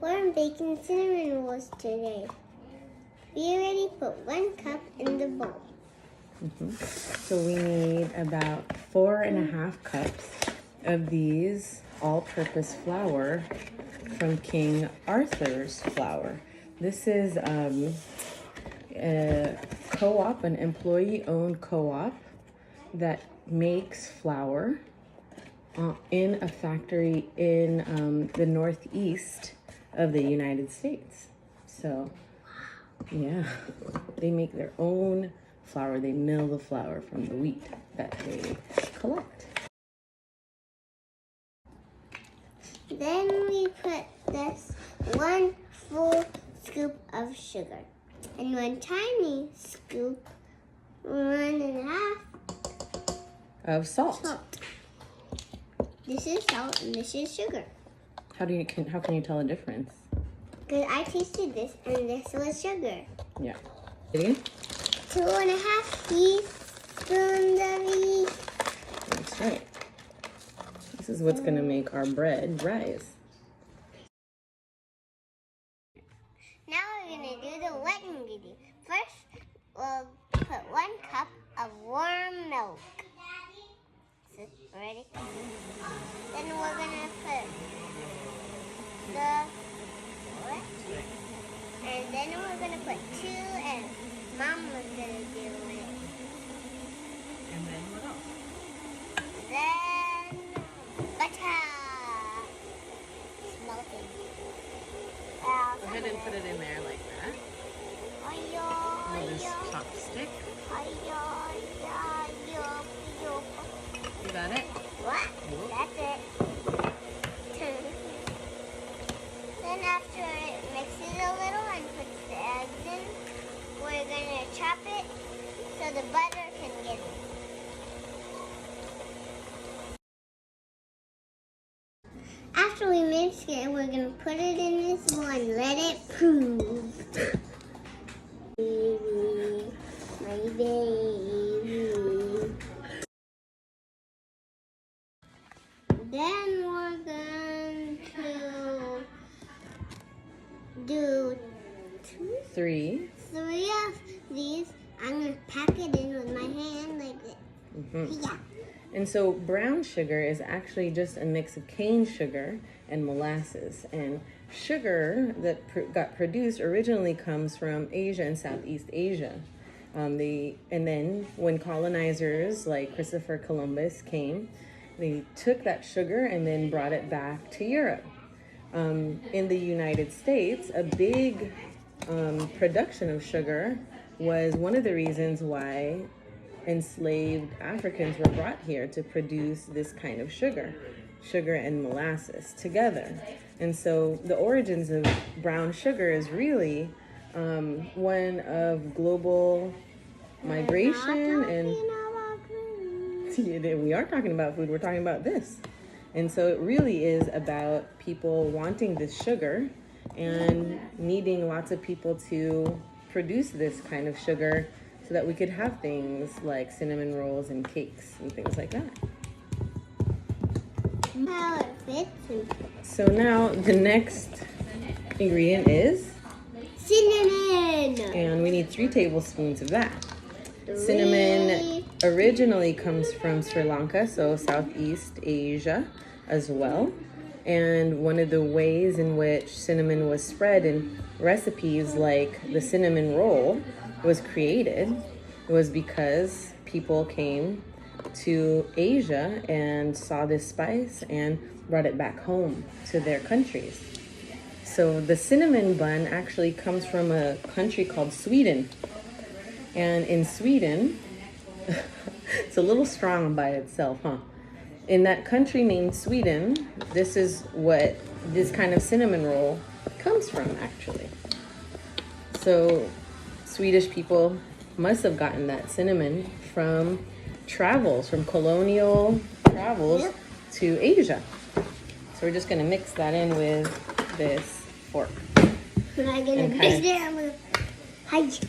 We're baking cinnamon rolls today. We already put 1 cup in the bowl. So we need about 4.5 cups of these all-purpose flour from King Arthur's flour. This is a co-op, an employee-owned co-op that makes flour in a factory in the northeast of the United States. So, yeah, they make their own flour. They mill the flour from the wheat that they collect. Then we put this 1 full scoop of sugar and 1 tiny scoop, 1.5 Of salt. salt. This is salt and this is sugar. How can you tell the difference? Because I tasted this and this was sugar. Yeah. Ready? 2.5 teaspoons of yeast. That's right. This is what's going to make our bread rise. Now we're going to do the wet ingredient. First, we'll put 1 cup of warm milk. So, ready? Then we're going to put the what? And then we're going to put 2 and Mom was going to do it. And then what else? Then butter. It's melting. Go ahead and put it in there like that. Ayo, With this chopstick. You got it? What? That's it. Then after it mixes a little and puts the eggs in, we're going to chop it so the butter can get in. After we mix it, we're going to put it in this bowl and let it prove. Baby, my baby. Then we're going to do 3. 3 of these. I'm going to pack it in with my hand like this. Yeah. And so brown sugar is actually just a mix of cane sugar and molasses. And sugar that got produced originally comes from Asia and Southeast Asia. And then when colonizers like Christopher Columbus came, they took that sugar and then brought it back to Europe. In the United States, a big production of sugar was one of the reasons why enslaved Africans were brought here to produce this kind of sugar and molasses together. And so the origins of brown sugar is really one of global migration and we are talking about food, we're talking about this. And so it really is about people wanting this sugar and needing lots of people to produce this kind of sugar so that we could have things like cinnamon rolls and cakes and things like that. How it fits. So now the next ingredient is Cinnamon. and we need 3 tablespoons of that. Cinnamon originally comes from Sri Lanka, so Southeast Asia as well. And one of the ways in which cinnamon was spread in recipes like the cinnamon roll was created was because people came to Asia and saw this spice and brought it back home to their countries. So the cinnamon bun actually comes from a country called Sweden. And in Sweden, it's a little strong by itself, huh? In that country named Sweden, this is what this kind of cinnamon roll comes from, actually. So Swedish people must have gotten that cinnamon from travels, from colonial travels to Asia. So we're just gonna mix that in with this fork. And I'm gonna mix it with height.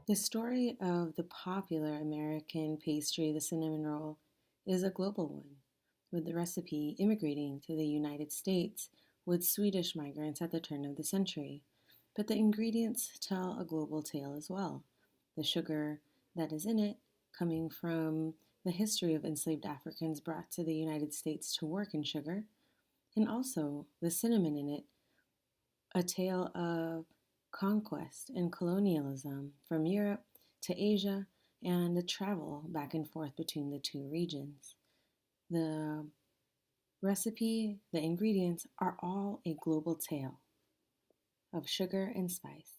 The story of the popular American pastry, the cinnamon roll, is a global one, with the recipe immigrating to the United States with Swedish migrants at the turn of the century. But the ingredients tell a global tale as well. The sugar that is in it coming from the history of enslaved Africans brought to the United States to work in sugar, and also the cinnamon in it, a tale of conquest and colonialism from Europe to Asia and the travel back and forth between the two regions. The recipe, the ingredients are all a global tale of sugar and spice.